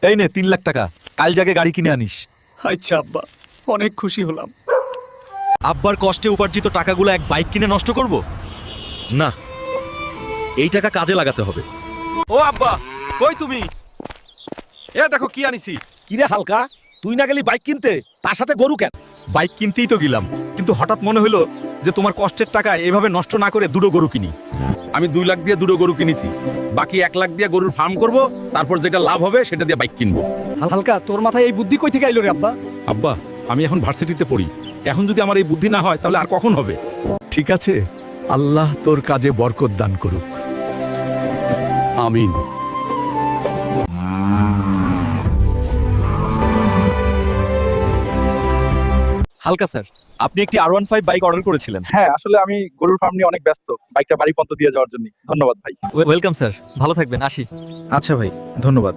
এই নে 3 লাখ টাকা, কাল জাগে গাড়ি কিনে আনিস। আচ্ছা আব্বা, অনেক খুশি হলাম। আব্বার কষ্টে উপার্জিত টাকাগুলো এক বাইক কিনে নষ্ট করব না, এই টাকা কাজে লাগাতে হবে। ও আব্বা, কই তুমি? এ দেখো কি আনিছি। কিরে হালকা, তুই না গেলি বাইক কিনতে, তার সাথে গরু কেন? বাইক কিনতেই তো গেলাম, কিন্তু হঠাৎ মনে হলো যে তোমার কষ্টের টাকা এভাবে নষ্ট না করে দুটো গরু কিনি। আমি 2 লাখ দিয়ে দুটো গরু কিনেছি, বাকি 1 লাখ দিয়ে গরুর ফার্ম করব, তারপর যেটা লাভ হবে সেটা দিয়ে বাইক কিনবো। হালকা, তোর মাথায় এই বুদ্ধি কই থেকে আইলো রে আব্বা? আব্বা, আমি এখন ভার্সিটিতে পড়ি, এখন যদি আমার এই বুদ্ধি না হয় তাহলে আর কখন হবে? ঠিক আছে, আল্লাহ তোর কাজে বরকত দান করুক। আমিন। হালকা স্যার, আপনি একটি R15 বাইক অর্ডার করেছিলেন। হ্যাঁ, আসলে আমি গরুর ফার্ম নিয়ে অনেক ব্যস্ত, বাইকটা বাড়ি পর্যন্ত দিয়ে যাওয়ার জন্য। ধন্যবাদ ভাই। ওয়েলকাম স্যার, ভালো থাকবেন, আসি। আচ্ছা ভাই, ধন্যবাদ।